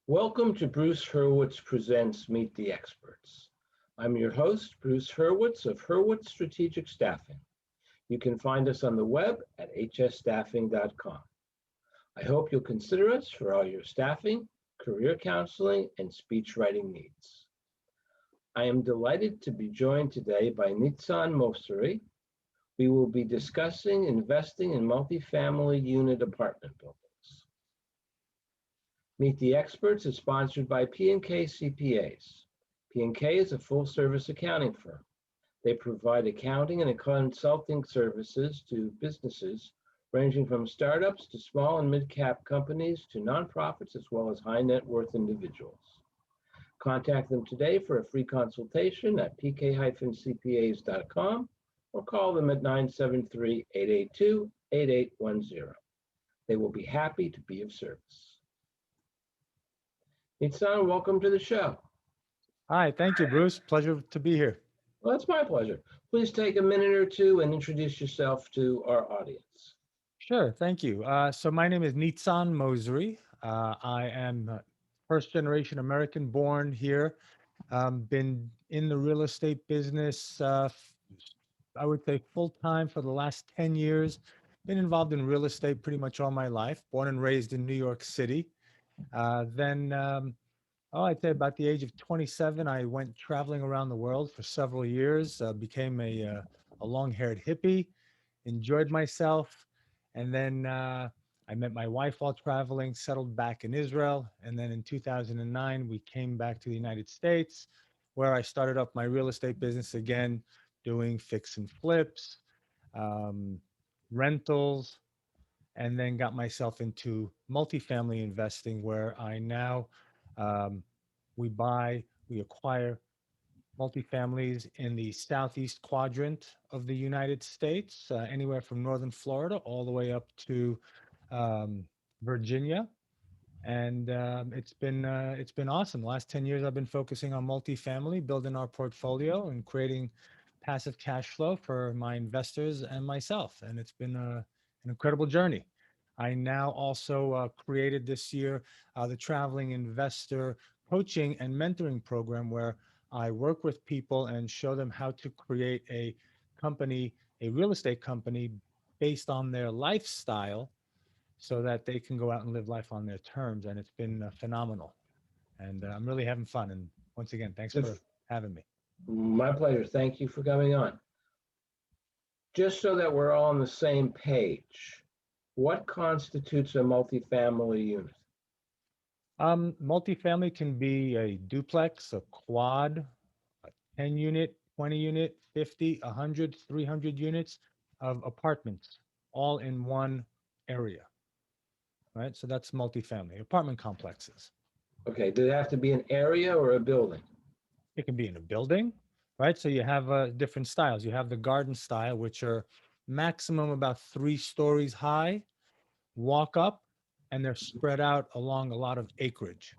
Welcome to Bruce Hurwitz Presents Meet the Experts. I'm your host, Bruce Hurwitz of Hurwitz Strategic Staffing. You can find us on the web at hsstaffing.com. I hope you'll consider us for all your staffing, career counseling, and speech writing needs. I am delighted to be joined today by Nitzan Mosery. We will be discussing investing in multifamily unit apartment buildings. Meet the Experts is sponsored by P&K CPAs. P&K is a full-service accounting firm. They provide accounting and consulting services to businesses ranging from startups to small and mid-cap companies to nonprofits as well as high-net-worth individuals. Contact them today for a free consultation at pk-cpas.com or call them at 973-882-8810. They will be happy to be of service. Nitzan, welcome to the show. Hi, thank you, Bruce. Pleasure to be here. Well, it's my pleasure. Please take a minute or two and introduce yourself to our audience. Sure, thank you. So my name is Nitzan Mosery. I am first generation American born here. Been in the real estate business, I would say full time for the last 10 years. Been involved in real estate pretty much all my life. Born and raised in New York City. I'd say about the age of 27, I went traveling around the world for several years, became a long-haired hippie, enjoyed myself. And then I met my wife while traveling, settled back in Israel. And then in 2009, we came back to the United States, where I started up my real estate business again, doing fix and flips, rentals, and then got myself into multifamily investing, where I now we acquire multifamilies in the southeast quadrant of the United States, anywhere from northern Florida all the way up to Virginia. And it's been awesome. The last 10 years, I've been focusing on multifamily, building our portfolio and creating passive cash flow for my investors and myself. And it's been an incredible journey. I now also created this year the Traveling Investor Coaching and Mentoring Program, where I work with people and show them how to create a company, a real estate company based on their lifestyle so that they can go out and live life on their terms. And it's been phenomenal. And I'm really having fun. And once again, thanks for having me. My pleasure. Thank you for coming on. Just so that we're all on the same page, what constitutes a multifamily unit? Multifamily can be a duplex, a quad, a 10 unit, 20 unit, 50, 100, 300 units of apartments, all in one area, right? So that's multifamily, apartment complexes. Okay, does it have to be an area or a building? It can be in a building, right? So you have different styles. You have the garden style, which are maximum about 3 stories high, walk up, and they're spread out along a lot of acreage.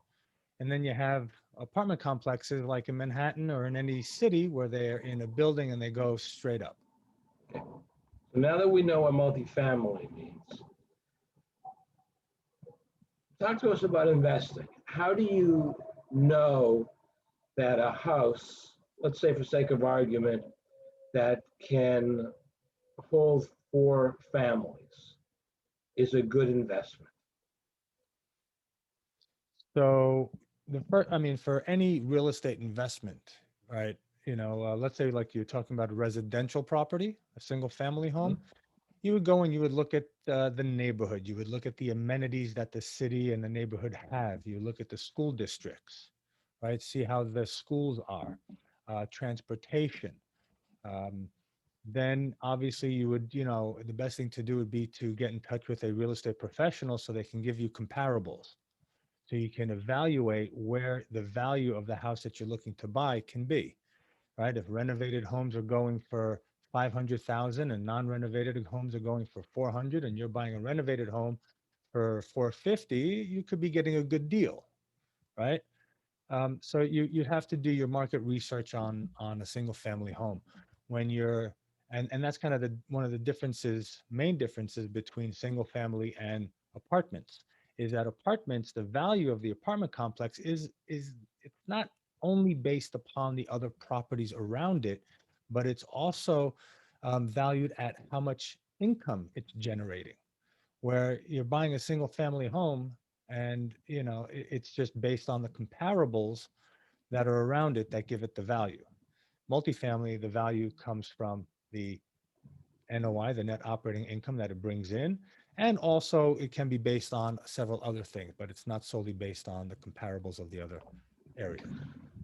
And then you have apartment complexes like in Manhattan or in any city where they're in a building and they go straight up. Okay. So now that we know what multifamily means, talk to us about investing. How do you know that a house, let's say for sake of argument, that can hold 4 families is a good investment? So for any real estate investment, right? Let's say like you're talking about a residential property, a single family home, you would go and you would look at the neighborhood. You would look at the amenities that the city and the neighborhood have. You look at the school districts, right? See how the schools are, transportation. Then obviously you would, the best thing to do would be to get in touch with a real estate professional so they can give you comparables. So you can evaluate where the value of the house that you're looking to buy can be, right? If renovated homes are going for 500,000 and non-renovated homes are going for 400, and you're buying a renovated home for 450, you could be getting a good deal, right? So you have to do your market research on a single family home when you're, and that's kind of one of the differences, main differences between single family and apartments is that apartments, the value of the apartment complex is it's not only based upon the other properties around it, but it's also valued at how much income it's generating. Where you're buying a single family home, and it's just based on the comparables that are around it that give it the value. Multifamily, the value comes from the NOI, the net operating income that it brings in. And also it can be based on several other things, but it's not solely based on the comparables of the other areas.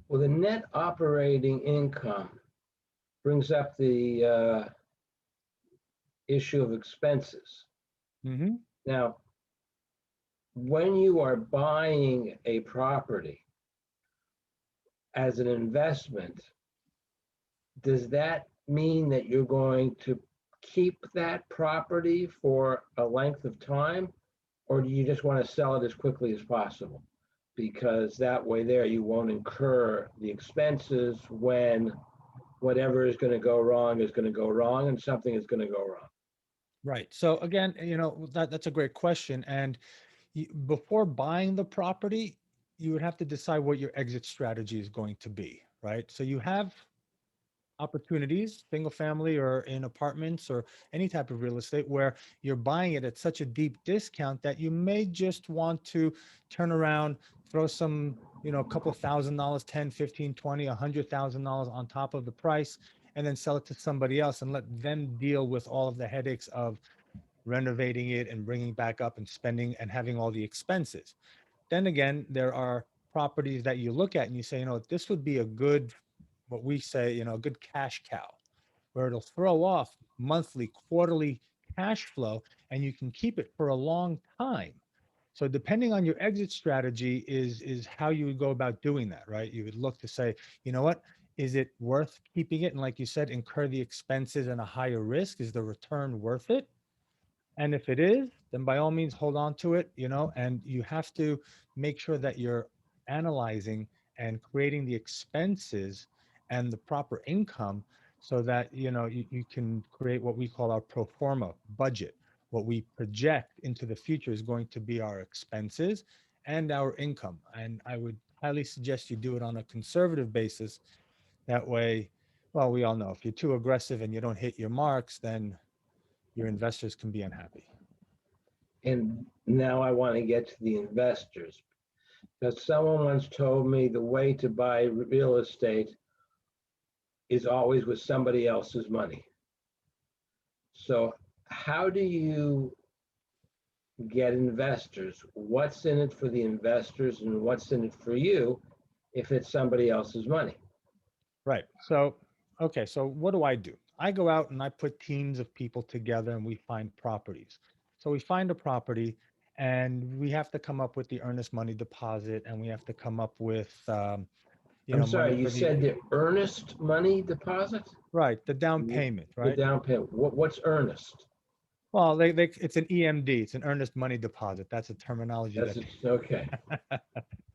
Well, the net operating income brings up the issue of expenses. Mm-hmm. Now, when you are buying a property as an investment, does that mean that you're going to keep that property for a length of time? Or do you just want to sell it as quickly as possible? Because that way there you won't incur the expenses when whatever is going to go wrong is going to go wrong and something is going to go wrong. Right. So again, that's a great question. And before buying the property, you would have to decide what your exit strategy is going to be, right? So you have opportunities, single family or in apartments or any type of real estate, where you're buying it at such a deep discount that you may just want to turn around, throw some, a couple of $1,000, 10, 15, 20, $100,000 on top of the price, and then sell it to somebody else and let them deal with all of the headaches of renovating it and bringing back up and spending and having all the expenses. Then again, there are properties that you look at and you say, this would be a good, what we say, a good cash cow, where it'll throw off monthly, quarterly cash flow, and you can keep it for a long time. So depending on your exit strategy is how you would go about doing that, right? You would look to say, what, is it worth keeping it? And like you said, incur the expenses and a higher risk. Is the return worth it? And if it is, then by all means hold on to it, and you have to make sure that you're analyzing and creating the expenses and the proper income so that, you can create what we call our pro forma budget. What we project into the future is going to be our expenses and our income. And I would highly suggest you do it on a conservative basis. That way, well, we all know if you're too aggressive and you don't hit your marks, then your investors can be unhappy. And now I want to get to the investors. Because someone once told me the way to buy real estate is always with somebody else's money. So how do you get investors? What's in it for the investors and what's in it for you if it's somebody else's money? Right. So, okay. So what do? I go out and I put teams of people together and we find properties. So we find a property and we have to come up with the earnest money deposit, and we have to come up with, I'm money sorry, you for the, said the earnest money deposit? right, the down payment, The right? down payment. What's earnest? Well, it's an EMD. It's an earnest money deposit. That's a terminology That's that, it. Okay.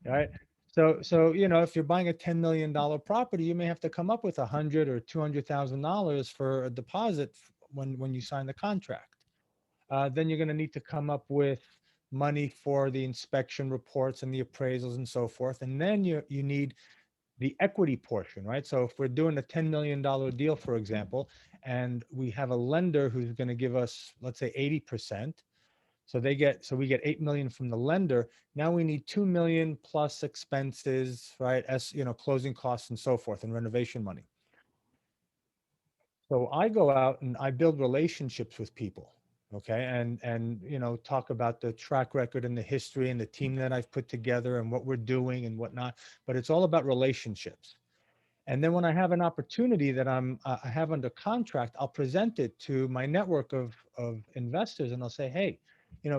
right? So if you're buying a $10 million property, you may have to come up with $100,000 or $200,000 for a deposit when you sign the contract. Then you're going to need to come up with money for the inspection reports and the appraisals and so forth. And then you need the equity portion, right? So if we're doing a $10 million deal, for example, and we have a lender who's going to give us, let's say, 80%. So we get 8 million from the lender. Now we need 2 million plus expenses, right? As closing costs and so forth, and renovation money. So I go out and I build relationships with people, okay, and talk about the track record and the history and the team that I've put together and what we're doing and whatnot. But it's all about relationships. And then when I have an opportunity that I have under contract, I'll present it to my network of investors, and I'll say, hey,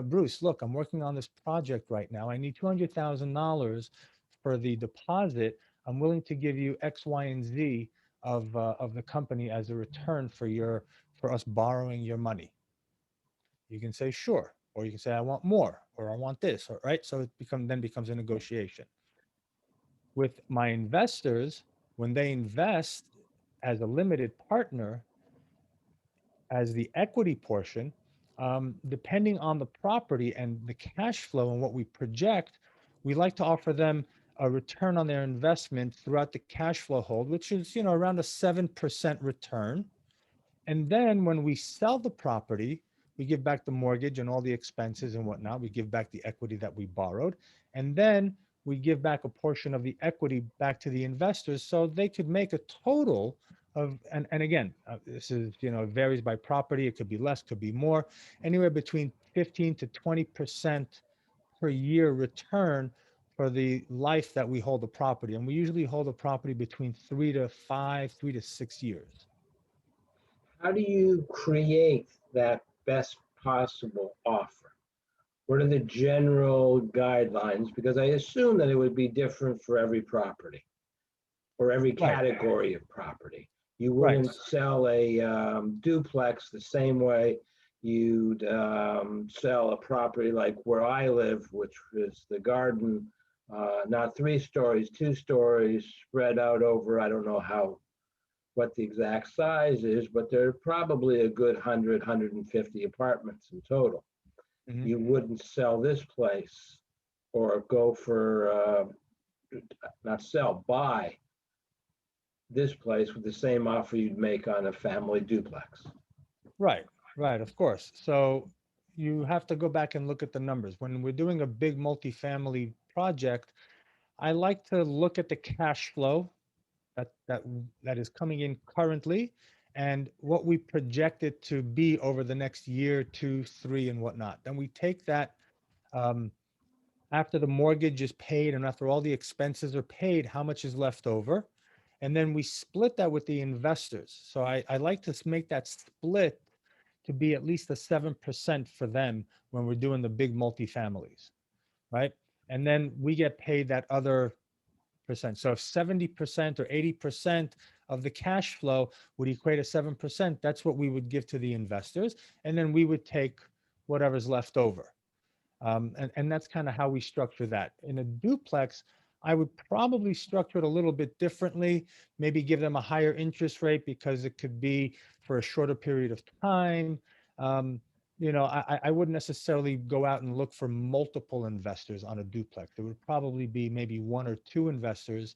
Bruce, look, I'm working on this project right now. I need $200,000 for the deposit. I'm willing to give you X, Y, and Z of the company as a return for us borrowing your money. You can say sure, or you can say I want more, or I want this, right? So it becomes a negotiation. With my investors, when they invest as a limited partner, as the equity portion, Depending on the property and the cash flow and what we project, we like to offer them a return on their investment throughout the cash flow hold, which is, around a 7% return. And then when we sell the property, we give back the mortgage and all the expenses and whatnot. We give back the equity that we borrowed. And then we give back a portion of the equity back to the investors so they could make a total of, and again, this is, it varies by property. It could be less, could be more, anywhere between 15 to 20% per year return for the life that we hold the property. And we usually hold the property between 3 to 6 years. How do you create that best possible offer? What are the general guidelines? Because I assume that it would be different for every property or every Right. category of property. You Right. wouldn't sell a duplex the same way you'd sell a property like where I live, which is the garden, not 3 stories, 2 stories, spread out over, I don't know what the exact size is, but there are probably a good 100, 150 apartments in total. Mhm. You wouldn't sell this place or go for, not sell, buy this place with the same offer you'd make on a family duplex. Right, right, of course. So you have to go back and look at the numbers. When we're doing a big multifamily project, I like to look at the cash flow that is coming in currently and what we project it to be over the next year, 2, 3, and whatnot. Then we take that um, after the mortgage is paid and after all the expenses are paid, how much is left over? And then we split that with the investors. So I like to make that split to be at least a 7% for them when we're doing the big multifamilies, right? And then we get paid that other percent. So if 70% or 80% of the cash flow would equate to 7%, that's what we would give to the investors. And then we would take whatever's left over. And that's kind of how we structure that. In a duplex, I would probably structure it a little bit differently, maybe give them a higher interest rate because it could be for a shorter period of time. Um, I wouldn't necessarily go out and look for multiple investors on a duplex. It would probably be maybe 1 or 2 investors,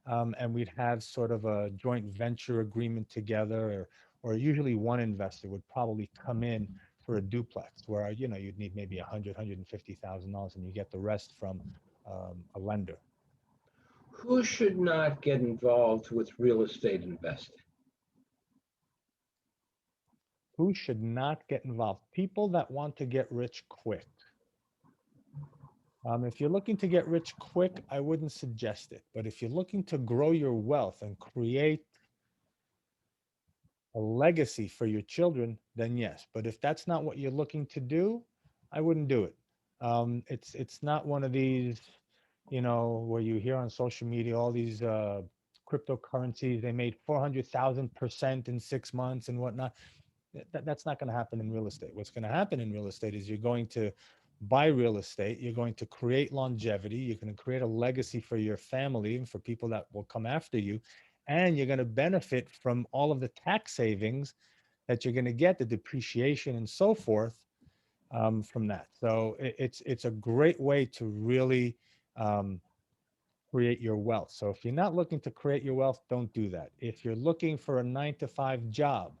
and we'd have sort of a joint venture agreement together, or usually one investor would probably come in for a duplex where, you'd need maybe $150,000 and you get the rest from a lender. Who should not get involved with real estate investing? Who should not get involved? People that want to get rich quick. If you're looking to get rich quick, I wouldn't suggest it. But if you're looking to grow your wealth and create a legacy for your children, then yes. But if that's not what you're looking to do, I wouldn't do it. It's not one of these, where you hear on social media all these cryptocurrencies. They made 400,000% in 6 months and whatnot. That's not going to happen in real estate. What's going to happen in real estate is you're going to buy real estate. You're going to create longevity. You're going to create a legacy for your family and for people that will come after you. And you're going to benefit from all of the tax savings that you're going to get, the depreciation and so forth from that. So it's a great way to really create your wealth. So if you're not looking to create your wealth, don't do that. If you're looking for a 9-to-5 job,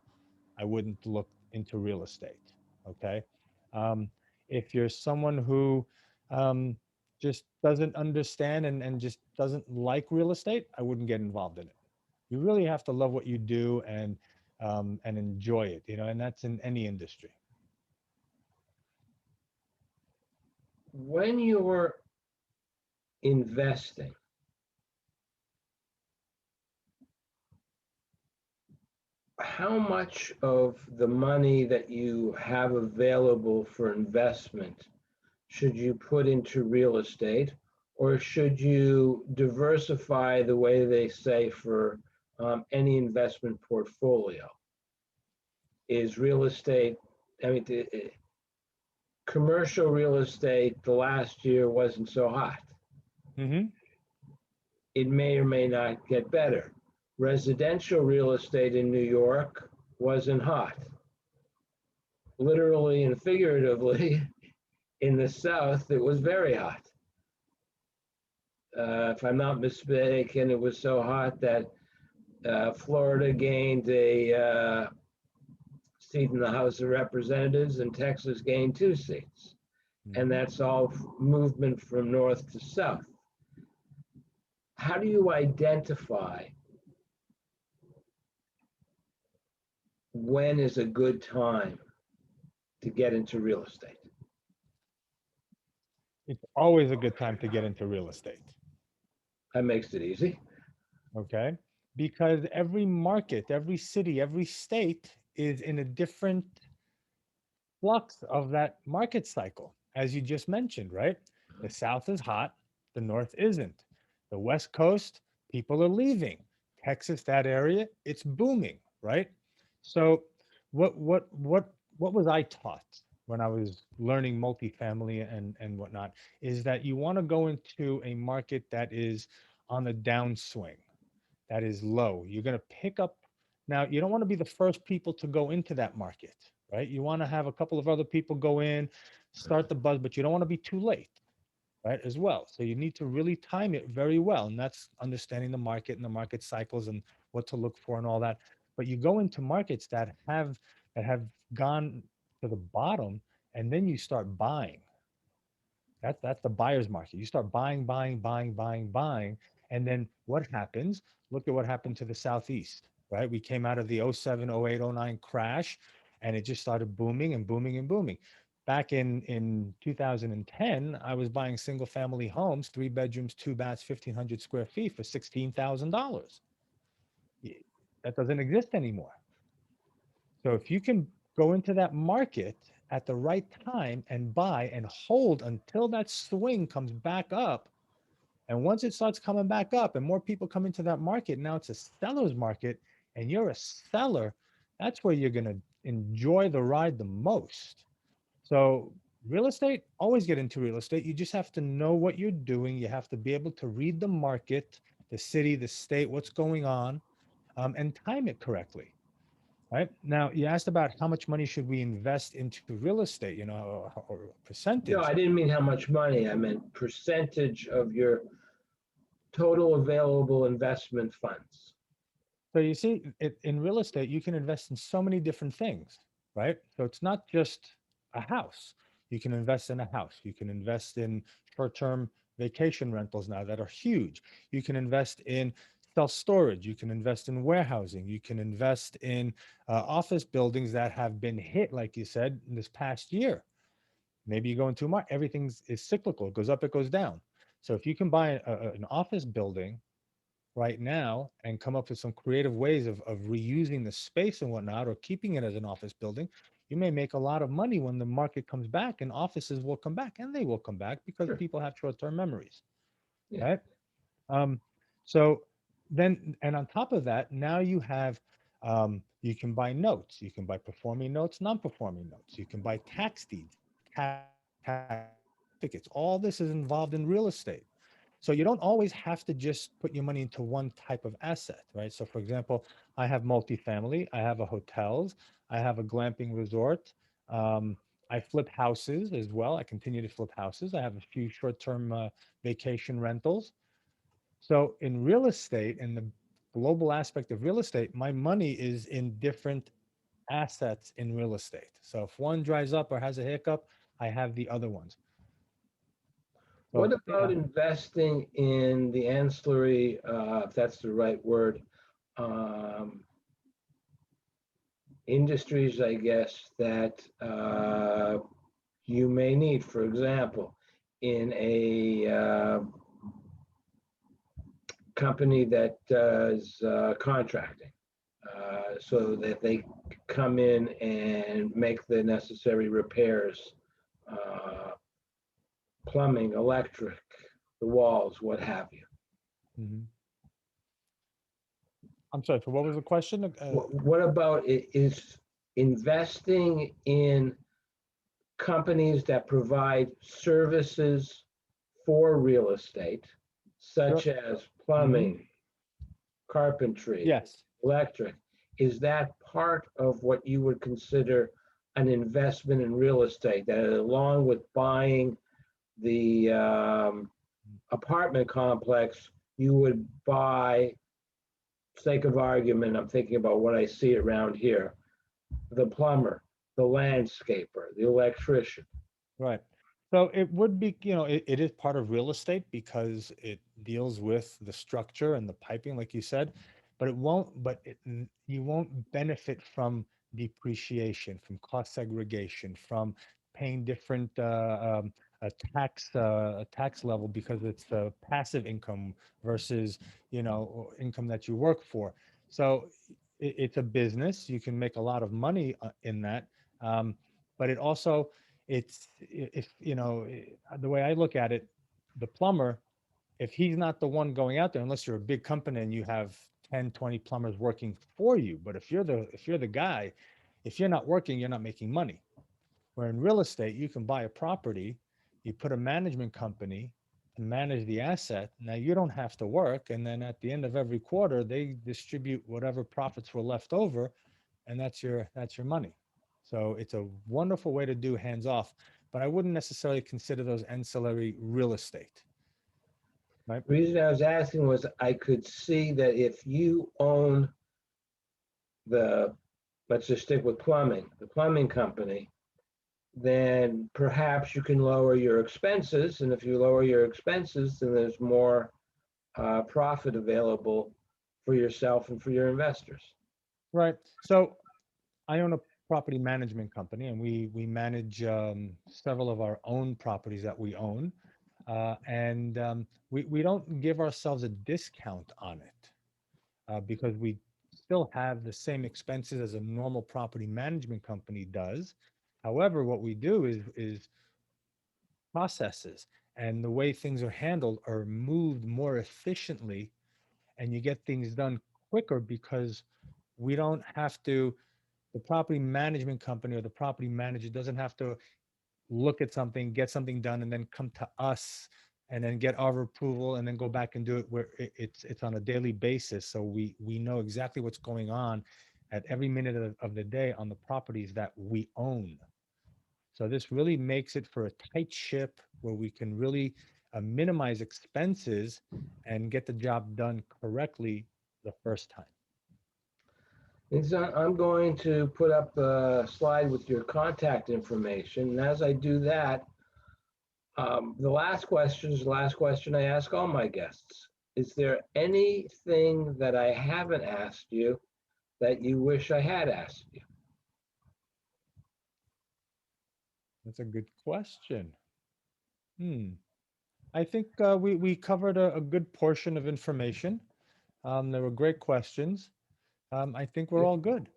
I wouldn't look into real estate. Okay. If you're someone who just doesn't understand and just doesn't like real estate, I wouldn't get involved in it. You really have to love what you do and enjoy it, and that's in any industry. When you're investing, how much of the money that you have available for investment should you put into real estate, or should you diversify the way they say for any investment portfolio? Is real estate, I mean, commercial real estate the last year wasn't so hot. Mm-hmm. It may or may not get better. Residential real estate in New York wasn't hot. literally and figuratively, in the South, it was very hot. If I'm not mistaken, it was so hot that Florida gained a seat in the House of Representatives and Texas gained 2 seats. And that's all movement from north to south. How do you identify when is a good time to get into real estate? It's always a good time to get into real estate. That makes it easy. Okay. Because every market, every city, every state is in a different flux of that market cycle, as you just mentioned, right? The South is hot, the North isn't. The West Coast, people are leaving. Texas, that area, it's booming, right? So what was I taught when I was learning multifamily and whatnot is that you want to go into a market that is on a downswing, that is low. You're going to pick up. Now, you don't want to be the first people to go into that market, right? You want to have a couple of other people go in, start the buzz, but you don't want to be too late, right? As well. So you need to really time it very well. And that's understanding the market and the market cycles and what to look for and all that. But you go into markets that have gone to the bottom, and then you start buying. That's the buyer's market. You start buying, buying, buying, buying, buying. And then what happens? Look at what happened to the Southeast, right? We came out of the '07, '08, '09 crash, and it just started booming and booming and booming. Back in 2010, I was buying single family homes, 3 bedrooms, 2 baths, 1,500 square feet for $16,000. That doesn't exist anymore. So if you can go into that market at the right time and buy and hold until that swing comes back up, and once it starts coming back up and more people come into that market, now it's a seller's market and you're a seller, that's where you're going to enjoy the ride the most. So real estate, always get into real estate. You just have to know what you're doing. You have to be able to read the market, the city, the state, what's going on, and time it correctly. Right now, you asked about how much money should we invest into real estate, or No, I percentage. didn't mean how much money. I meant percentage of your total available investment funds. So you see, in real estate, you can invest in so many different things, right? So it's not just a house. You can invest in a house. You can invest in short-term vacation rentals now that are huge. You can invest in self-storage. You can invest in warehousing. You can invest in office buildings that have been hit, like you said, in this past year. Maybe you go into a market, everything is cyclical. It goes up, it goes down. So if you can buy an office building right now and come up with some creative ways of reusing the space and whatnot, or keeping it as an office building, you may make a lot of money when the market comes back, and offices will come back, and they will come back because Sure. people have short-term memories, Yeah. right? Um, so then, and on top of that, now you have, you can buy notes, you can buy performing notes, non-performing notes, you can buy tax deeds, tax certificates. All this is involved in real estate. So you don't always have to just put your money into one type of asset, right? So for example, I have multifamily, I have a hotels, I have a glamping resort. Um, I flip houses as well. I continue to flip houses. I have a few short-term vacation rentals. So in real estate, in the global aspect of real estate, my money is in different assets in real estate. So if one dries up or has a hiccup, I have the other ones. What So about yeah. investing in the ancillary, if that's the right word, um, industries, I guess, that you may need? For example, in a company that does contracting, so that they come in and make the necessary repairs, uh, plumbing, electric, the walls, what have you. Mhm. I'm sorry, so what was the question? What about is investing in companies that provide services for real estate, Sure. such as Hmm. plumbing, carpentry, Yes. electric? Is that part of what you would consider an investment in real estate, that along with buying the apartment complex, you would buy, sake of argument, I'm thinking about what I see around here, the plumber, the landscaper, the electrician. Right. So it would be, it is part of real estate because it deals with the structure and the piping, like you said, but you won't benefit from depreciation, from cost segregation, from paying different a tax level because it's passive income versus, income that you work for. So it's a business. You can make a lot of money in that, but it also it's if the way I look at it, the plumber, if he's not the one going out there, unless you're a big company and you have 10, 20 plumbers working for you, but if you're the guy, if you're not working, you're not making money. Where in real estate, you can buy a property, you put a management company to manage the asset. Now you don't have to work, and then at the end of every quarter, they distribute whatever profits were left over, and that's your money. So it's a wonderful way to do hands off, but I wouldn't necessarily consider those ancillary real estate, right? The reason I was asking was I could see that if you own the, let's just stick with plumbing, the plumbing company, then perhaps you can lower your expenses. And if you lower your expenses, then there's more profit available for yourself and for your investors. Right. So I own a property management company, and we manage several of our own properties that we own, and we don't give ourselves a discount on it because we still have the same expenses as a normal property management company does. However, what we do is processes and the way things are handled are moved more efficiently, and you get things done quicker because we don't have to, the property management company or the property manager doesn't have to look at something, get something done, and then come to us and then get our approval and then go back and do it where it's on a daily basis. So we know exactly what's going on at every minute of the day on the properties that we own. So this really makes it for a tight ship where we can really minimize expenses and get the job done correctly the first time. Nitzan, I'm going to put up a slide with your contact information. And as I do that, the last question is the last question I ask all my guests. Is there anything that I haven't asked you that you wish I had asked you? That's a good question. I think we covered a good portion of information. There were great questions. I think we're all good.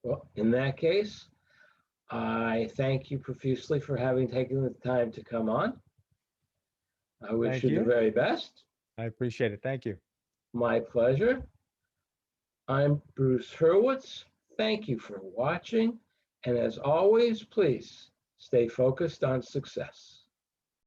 Well, in that case, I thank you profusely for having taken the time to come on. I wish Thank you the you. very best. I appreciate it. Thank you. My pleasure. I'm Bruce Hurwitz. Thank you for watching. And as always, please stay focused on success.